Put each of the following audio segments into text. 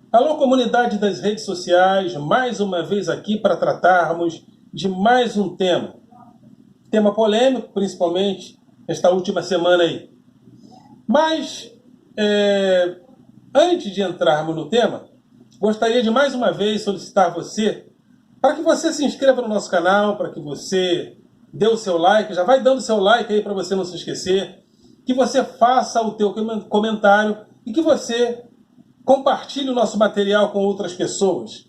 Alô, comunidade das redes sociais, mais uma vez aqui para tratarmos de mais um tema. Tema polêmico, principalmente esta última semana aí. Mas, antes de entrarmos no tema, gostaria de mais uma vez solicitar você para que você se inscreva no nosso canal, para que você dê o seu like, já vai dando o seu like aí para você não se esquecer, que você faça o teu comentário e que você compartilhe o nosso material com outras pessoas.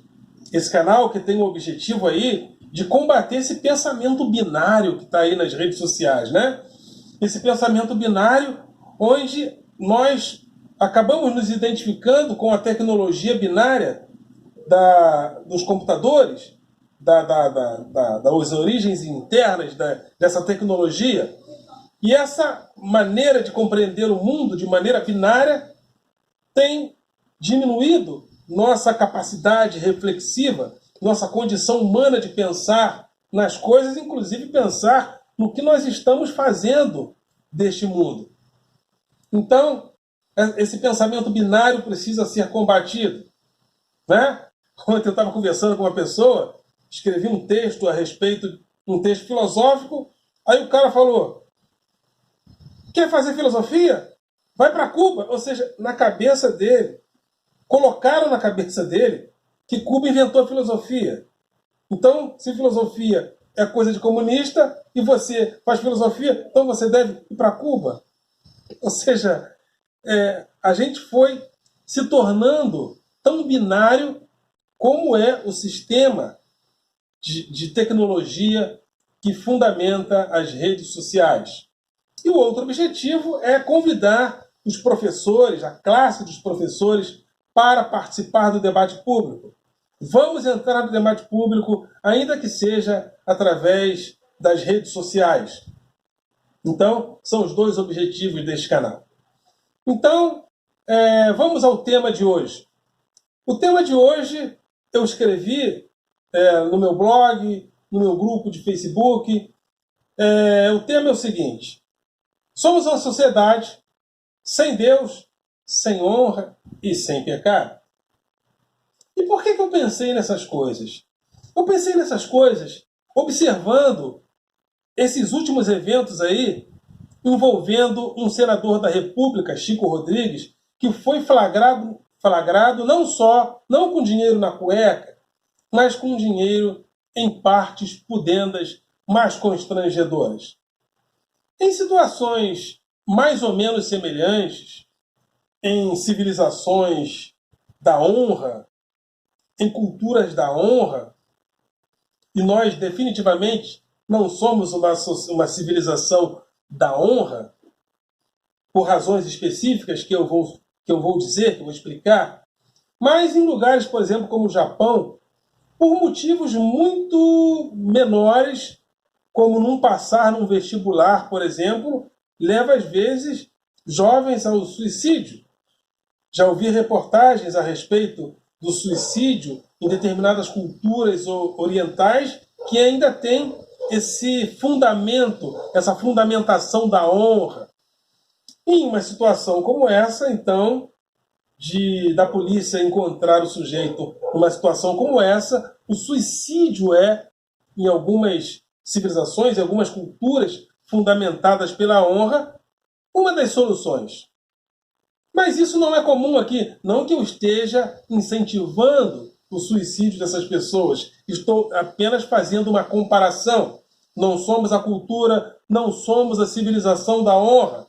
Esse canal que tem o objetivo aí de combater esse pensamento binário que está aí nas redes sociais, né? Esse pensamento binário onde nós acabamos nos identificando com a tecnologia binária dos computadores, das origens internas dessa tecnologia. E essa maneira de compreender o mundo de maneira binária tem diminuído nossa capacidade reflexiva, nossa condição humana de pensar nas coisas, inclusive pensar no que nós estamos fazendo deste mundo. Então, esse pensamento binário precisa ser combatido, né? Ontem eu estava conversando com uma pessoa, escrevi um texto a respeito, um texto filosófico, aí o cara falou: quer fazer filosofia? Vai para Cuba. Ou seja, na cabeça dele, colocaram na cabeça dele que Cuba inventou a filosofia. Então, se filosofia é coisa de comunista e você faz filosofia, então você deve ir para Cuba. Ou seja, a gente foi se tornando tão binário como é o sistema de tecnologia que fundamenta as redes sociais. E o outro objetivo é convidar os professores, a classe dos professores, para participar do debate público. Vamos entrar no debate público, ainda que seja através das redes sociais. Então, são os dois objetivos deste canal. Então, vamos ao tema de hoje. O tema de hoje eu escrevi no meu blog, no meu grupo de Facebook. O tema é o seguinte: somos uma sociedade sem Deus, sem honra e sem pecado. E por que eu pensei nessas coisas? Eu pensei nessas coisas observando esses últimos eventos aí envolvendo um senador da República, Chico Rodrigues, que foi flagrado não com dinheiro na cueca, mas com dinheiro em partes pudendas mais constrangedoras. Em situações mais ou menos semelhantes, em civilizações da honra, em culturas da honra, e nós definitivamente não somos uma civilização da honra, por razões específicas que eu vou dizer, que eu vou explicar, mas em lugares, por exemplo, como o Japão, por motivos muito menores, como não passar num vestibular, por exemplo, leva às vezes jovens ao suicídio. Já ouvi reportagens a respeito do suicídio em determinadas culturas orientais que ainda tem esse fundamento, essa fundamentação da honra. Em uma situação como essa, então, da polícia encontrar o sujeito numa situação como essa, o suicídio em algumas civilizações, em algumas culturas fundamentadas pela honra, uma das soluções. Mas isso não é comum aqui. Não que eu esteja incentivando o suicídio dessas pessoas. Estou apenas fazendo uma comparação. Não somos a cultura, não somos a civilização da honra.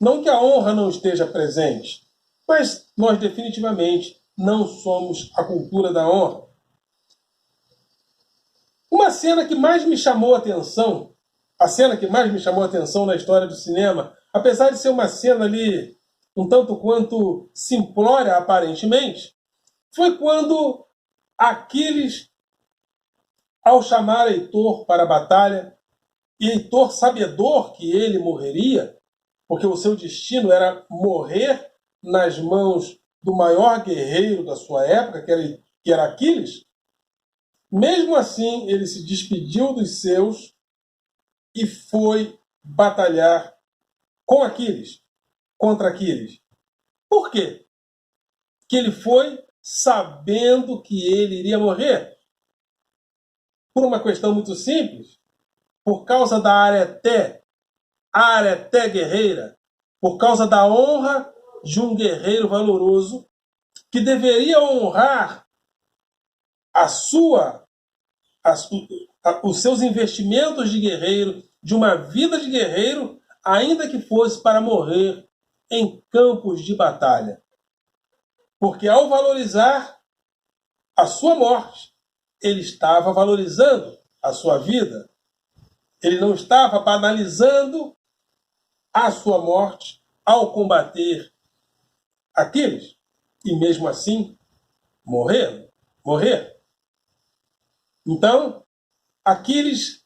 Não que a honra não esteja presente, mas nós definitivamente não somos a cultura da honra. Uma cena que mais me chamou a atenção, a cena que mais me chamou a atenção na história do cinema, apesar de ser uma cena ali um tanto quanto simplória aparentemente, foi quando Aquiles, ao chamar Heitor para a batalha, e Heitor, sabedor que ele morreria, porque o seu destino era morrer nas mãos do maior guerreiro da sua época, que era Aquiles, mesmo assim ele se despediu dos seus e foi batalhar com Aquiles, contra Aquiles. Por quê que ele foi sabendo que ele iria morrer? Por uma questão muito simples, por causa da areté guerreira, por causa da honra de um guerreiro valoroso que deveria honrar a sua, os seus investimentos de guerreiro, de uma vida de guerreiro, ainda que fosse para morrer em campos de batalha. Porque ao valorizar a sua morte, ele estava valorizando a sua vida. Ele não estava banalizando a sua morte ao combater Aquiles. E mesmo assim, morrer. Então, Aquiles,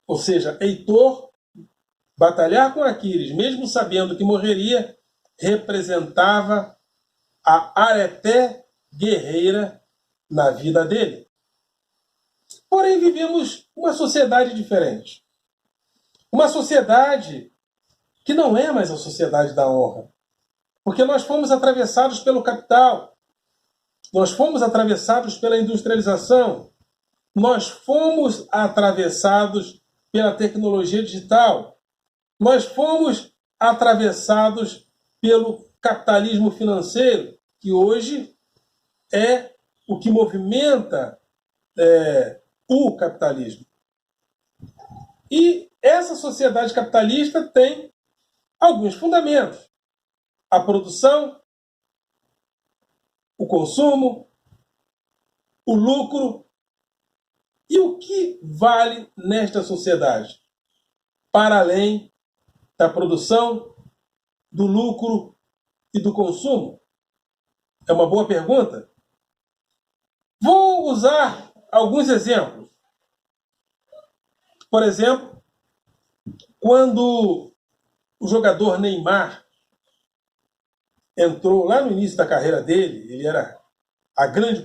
ou seja, Heitor, batalhar com Aquiles, mesmo sabendo que morreria, representava a areté guerreira na vida dele. Porém, vivemos uma sociedade diferente. Uma sociedade que não é mais a sociedade da honra. Porque nós fomos atravessados pelo capital, nós fomos atravessados pela industrialização, nós fomos atravessados pela tecnologia digital, nós fomos atravessados pelo capitalismo financeiro, que hoje é o que movimenta o capitalismo. E essa sociedade capitalista tem alguns fundamentos: a produção, o consumo, o lucro. E o que vale nesta sociedade? Para além da produção, do lucro e do consumo? É uma boa pergunta. Vou usar alguns exemplos. Por exemplo, quando o jogador Neymar entrou lá no início da carreira dele, ele era a grande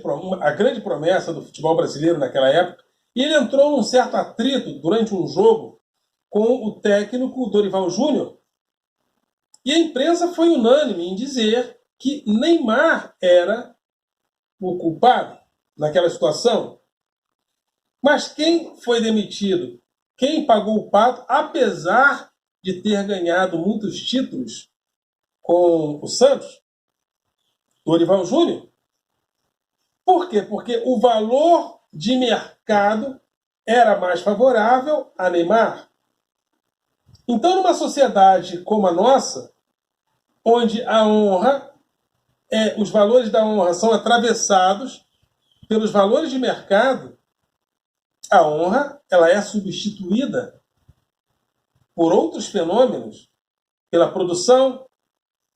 promessa do futebol brasileiro naquela época, e ele entrou num certo atrito durante um jogo com o técnico Dorival Júnior. E a imprensa foi unânime em dizer que Neymar era o culpado naquela situação. Mas quem foi demitido? Quem pagou o pato, apesar de ter ganhado muitos títulos com o Santos? Dorival Júnior. Por quê? Porque o valor de mercado era mais favorável a Neymar. Então, numa sociedade como a nossa, onde a honra, os valores da honra são atravessados pelos valores de mercado, a honra ela é substituída por outros fenômenos, pela produção,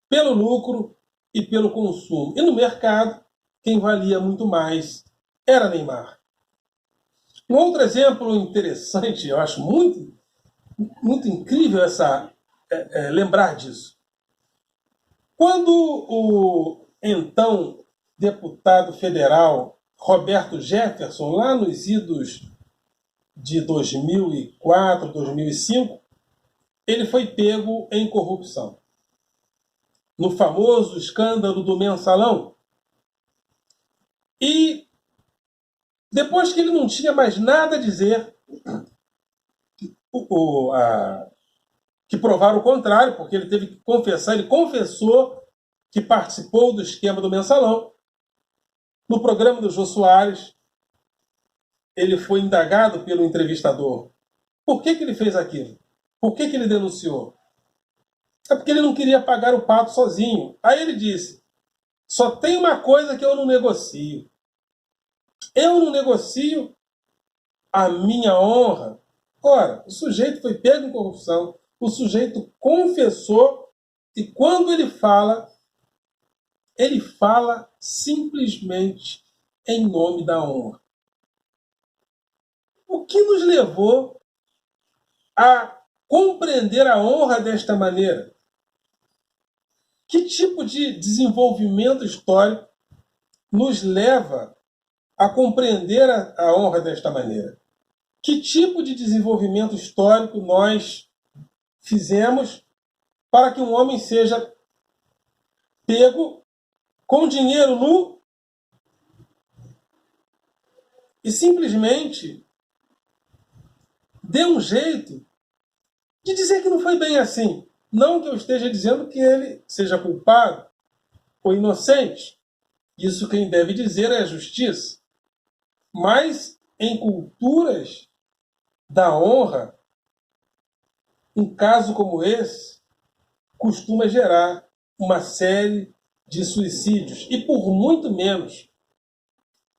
pelo lucro e pelo consumo. E no mercado, quem valia muito mais era Neymar. Um outro exemplo interessante, eu acho muito incrível lembrar disso. Quando o então deputado federal Roberto Jefferson, lá nos idos de 2004, 2005, ele foi pego em corrupção. No famoso escândalo do Mensalão. E depois que ele não tinha mais nada a dizer, que provar o contrário, porque ele teve que confessar, ele confessou que participou do esquema do Mensalão. No programa do Jô Soares, ele foi indagado pelo entrevistador. Por que ele fez aquilo? Por que ele denunciou? É porque ele não queria pagar o pato sozinho. Aí ele disse: só tem uma coisa que eu não negocio. Eu não negocio a minha honra. Ora, o sujeito foi pego em corrupção, o sujeito confessou, e quando ele fala simplesmente em nome da honra. O que nos levou a compreender a honra desta maneira? Que tipo de desenvolvimento histórico nos leva a compreender a honra desta maneira? Que tipo de desenvolvimento histórico nós fizemos para que um homem seja pego com dinheiro nu e simplesmente dê um jeito de dizer que não foi bem assim. Não que eu esteja dizendo que ele seja culpado ou inocente. Isso quem deve dizer é a justiça. Mas em culturas da honra, um caso como esse costuma gerar uma série de suicídios. E por muito menos.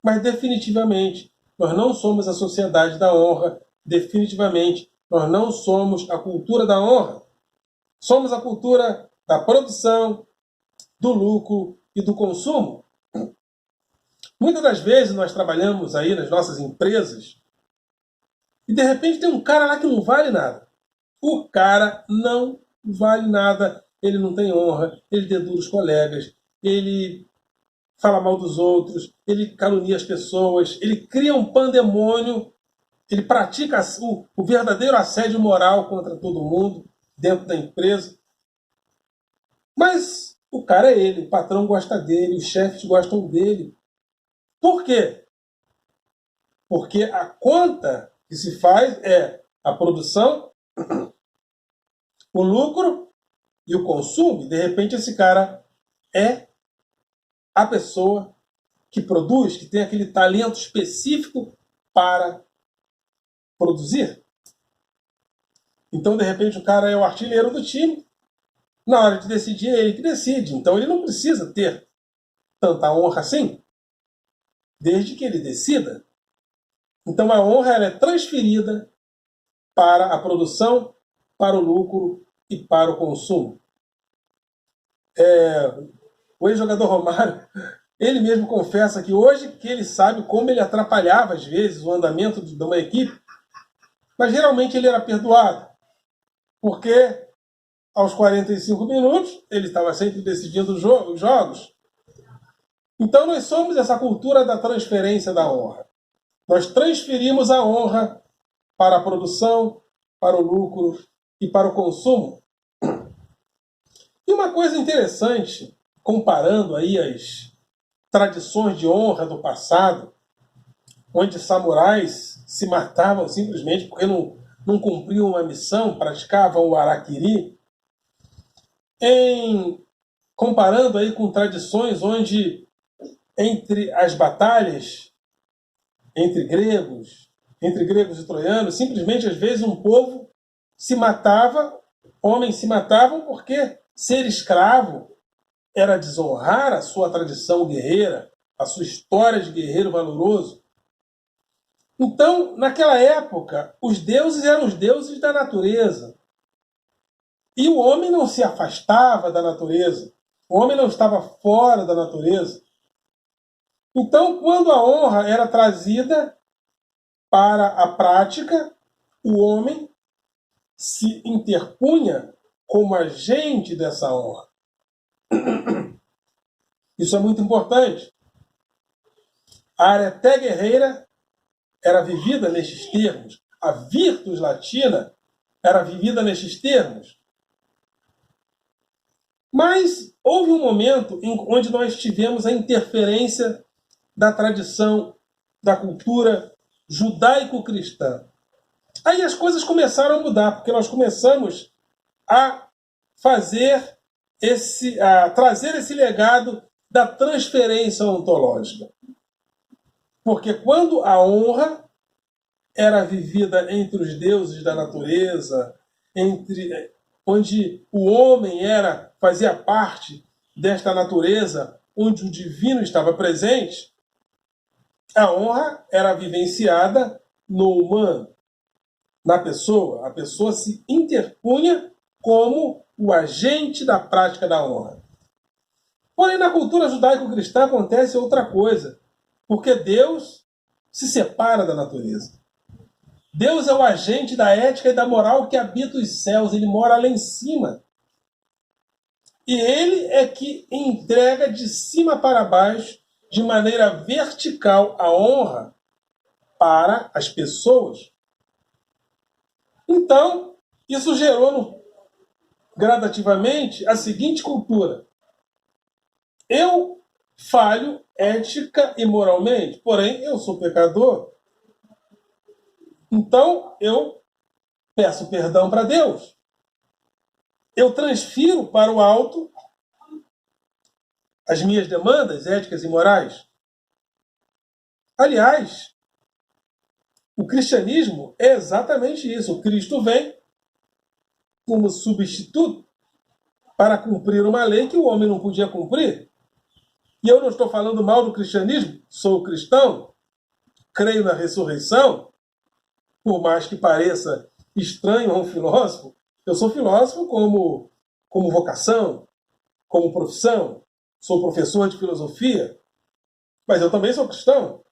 Mas definitivamente, nós não somos a sociedade da honra. Definitivamente, nós não somos a cultura da honra. Somos a cultura da produção, do lucro e do consumo. Muitas das vezes nós trabalhamos aí nas nossas empresas e de repente tem um cara lá que não vale nada. O cara não vale nada, ele não tem honra, ele dedura os colegas, ele fala mal dos outros, ele calunia as pessoas, ele cria um pandemônio, ele pratica o verdadeiro assédio moral contra todo mundo dentro da empresa. Mas o cara é ele, o patrão gosta dele, os chefes gostam dele. Por quê? Porque a conta que se faz é a produção, o lucro e o consumo. E de repente esse cara é a pessoa que produz, que tem aquele talento específico para produzir. Então, de repente, o cara é o artilheiro do time. Na hora de decidir, é ele que decide. Então, ele não precisa ter tanta honra assim, desde que ele decida. Então, a honra ela é transferida para a produção, para o lucro e para o consumo. O ex-jogador Romário, ele mesmo confessa que hoje que ele sabe como ele atrapalhava, às vezes, o andamento de uma equipe, mas geralmente ele era perdoado, porque aos 45 minutos ele estava sempre decidindo os jogos. Então nós somos essa cultura da transferência da honra. Nós transferimos a honra para a produção, para o lucro e para o consumo. E uma coisa interessante, comparando aí as tradições de honra do passado, onde samurais se matavam simplesmente porque não cumpriam uma missão, praticavam o harakiri, comparando aí com tradições onde entre as batalhas entre gregos e troianos, simplesmente às vezes um povo se matava, homens se matavam porque ser escravo era desonrar a sua tradição guerreira, a sua história de guerreiro valoroso. Então, naquela época, os deuses eram os deuses da natureza. E o homem não se afastava da natureza. O homem não estava fora da natureza. Então, quando a honra era trazida para a prática, o homem se interpunha como agente dessa honra. Isso é muito importante. A areté guerreira era vivida nestes termos. A virtus latina era vivida nestes termos. Mas houve um momento onde nós tivemos a interferência da tradição, da cultura judaico-cristã. Aí as coisas começaram a mudar, porque nós começamos a trazer esse legado da transferência ontológica. Porque quando a honra era vivida entre os deuses da natureza, onde o homem fazia parte desta natureza, onde o divino estava presente, a honra era vivenciada no humano, na pessoa. A pessoa se interpunha como o agente da prática da honra. Porém, na cultura judaico-cristã acontece outra coisa, porque Deus se separa da natureza. Deus é o agente da ética e da moral que habita os céus, ele mora lá em cima. E ele é que entrega de cima para baixo, de maneira vertical, a honra para as pessoas. Então, isso gerou gradativamente a seguinte cultura. Eu falho ética e moralmente, porém eu sou pecador, Então, eu peço perdão para Deus. Eu transfiro para o alto as minhas demandas éticas e morais. Aliás, o cristianismo é exatamente isso. O Cristo vem como substituto para cumprir uma lei que o homem não podia cumprir. E eu não estou falando mal do cristianismo, sou cristão, creio na ressurreição, por mais que pareça estranho a um filósofo, eu sou filósofo como vocação, como profissão, sou professor de filosofia, mas eu também sou cristão.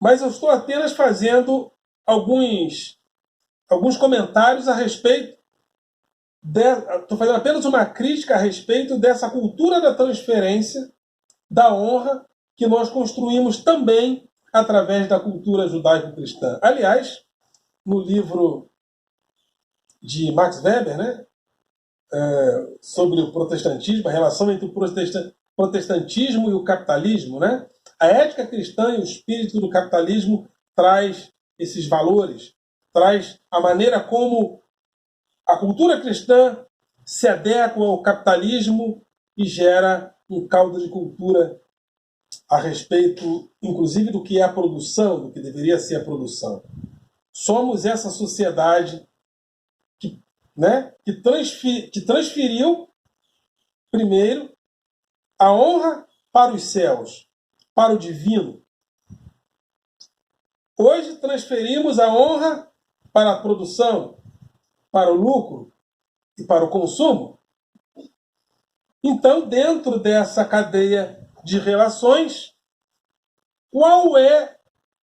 Mas eu estou apenas fazendo alguns comentários a respeito, estou fazendo apenas uma crítica a respeito dessa cultura da transferência, da honra, que nós construímos também através da cultura judaico-cristã. Aliás, no livro de Max Weber, né, sobre o protestantismo, a relação entre o protestantismo e o capitalismo, né, a ética cristã e o espírito do capitalismo traz esses valores, traz a maneira como a cultura cristã se adequa ao capitalismo e gera um caldo de cultura a respeito, inclusive, do que é a produção, do que deveria ser a produção. Somos essa sociedade que transferiu, primeiro, a honra para os céus, para o divino. Hoje transferimos a honra para a produção, para o lucro e para o consumo. Então, dentro dessa cadeia de relações, qual é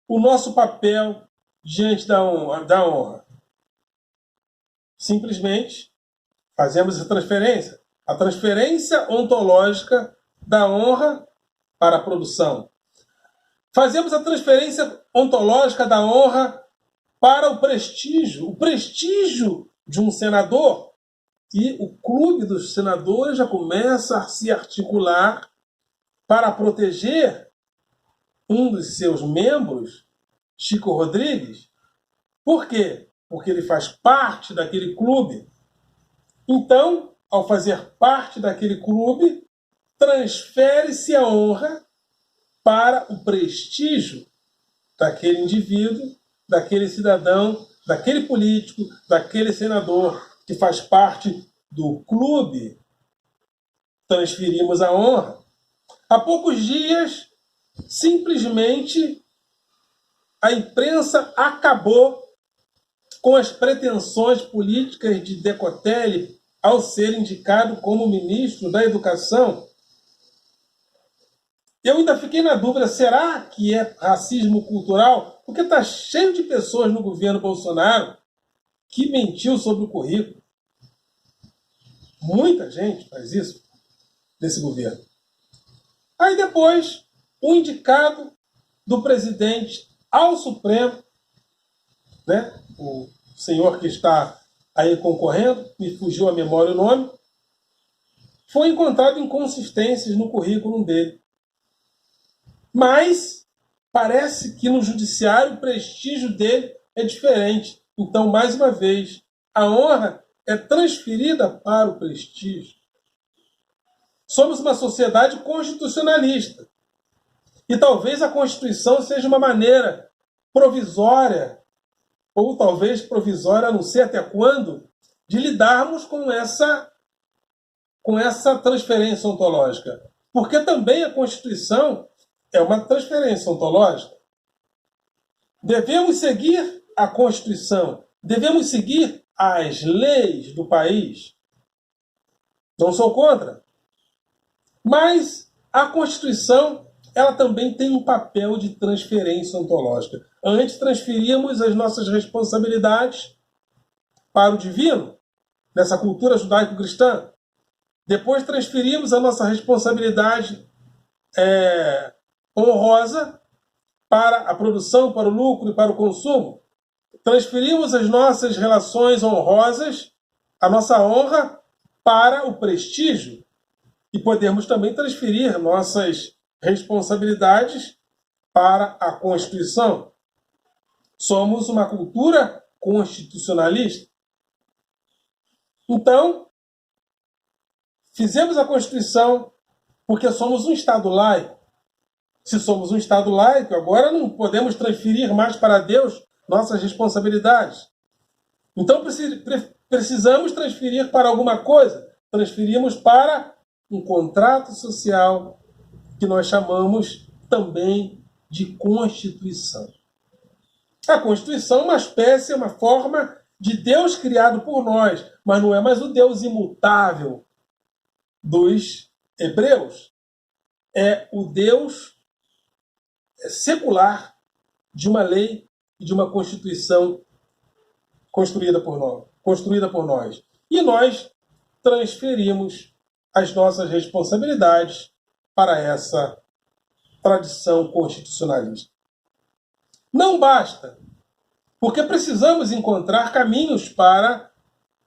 o nosso papel diante da honra? Simplesmente fazemos essa transferência. A transferência ontológica da honra para a produção. Fazemos a transferência ontológica da honra para o prestígio de um senador. E o clube dos senadores já começa a se articular para proteger um dos seus membros, Chico Rodrigues. Por quê? Porque ele faz parte daquele clube. Então, ao fazer parte daquele clube, transfere-se a honra para o prestígio daquele indivíduo, daquele cidadão, daquele político, daquele senador que faz parte do clube. Transferimos a honra. Há poucos dias, simplesmente, a imprensa acabou com as pretensões políticas de Decotelli ao ser indicado como ministro da Educação. Eu ainda fiquei na dúvida, será que é racismo cultural? Porque está cheio de pessoas no governo Bolsonaro que mentiu sobre o currículo. Muita gente faz isso nesse governo. Aí depois, o indicado do presidente ao Supremo, né, o senhor que está aí concorrendo, me fugiu a memória o nome, foi encontrado inconsistências no currículo dele. Mas parece que no judiciário o prestígio dele é diferente. Então, mais uma vez, a honra é transferida para o prestígio. Somos uma sociedade constitucionalista. E talvez a Constituição seja uma maneira provisória, ou talvez provisória, não sei até quando, de lidarmos com essa transferência ontológica. Porque também a Constituição é uma transferência ontológica. Devemos seguir a Constituição, devemos seguir as leis do país. Não sou contra. Mas a Constituição, ela também tem um papel de transferência ontológica. Antes transferíamos as nossas responsabilidades para o divino, nessa cultura judaico-cristã. Depois transferimos a nossa responsabilidade honrosa para a produção, para o lucro e para o consumo. Transferimos as nossas relações honrosas, a nossa honra, para o prestígio. E podemos também transferir nossas responsabilidades para a Constituição. Somos uma cultura constitucionalista. Então, fizemos a Constituição porque somos um Estado laico. Se somos um Estado laico, agora não podemos transferir mais para Deus nossas responsabilidades. Então, precisamos transferir para alguma coisa. Transferimos para um contrato social que nós chamamos também de Constituição. A Constituição é uma espécie, uma forma de Deus criado por nós, mas não é mais o Deus imutável dos hebreus. É o Deus secular de uma lei e de uma Constituição construída por nós. E nós transferimos as nossas responsabilidades para essa tradição constitucionalista. Não basta, porque precisamos encontrar caminhos para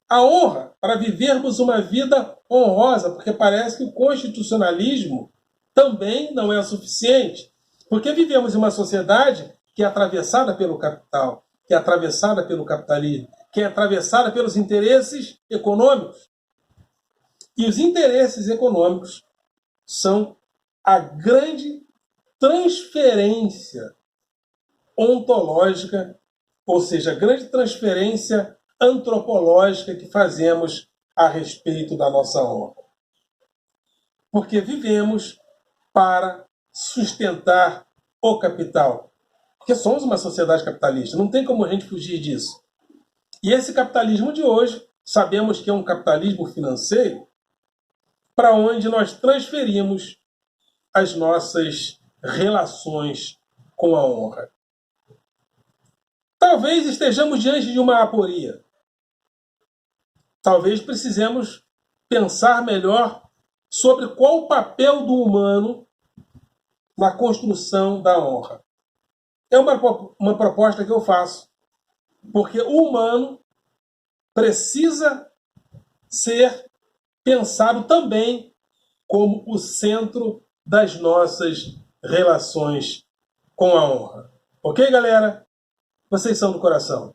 a honra, para vivermos uma vida honrosa, porque parece que o constitucionalismo também não é o suficiente, porque vivemos em uma sociedade que é atravessada pelo capital, que é atravessada pelo capitalismo, que é atravessada pelos interesses econômicos. E os interesses econômicos são a grande transferência ontológica, ou seja, a grande transferência antropológica que fazemos a respeito da nossa honra. Porque vivemos para sustentar o capital. Porque somos uma sociedade capitalista, não tem como a gente fugir disso. E esse capitalismo de hoje, sabemos que é um capitalismo financeiro, para onde nós transferimos as nossas relações com a honra. Talvez estejamos diante de uma aporia. Talvez precisemos pensar melhor sobre qual o papel do humano na construção da honra. É uma proposta que eu faço, porque o humano precisa ser pensado também como o centro das nossas relações com a honra. Ok, galera? Vocês são do coração.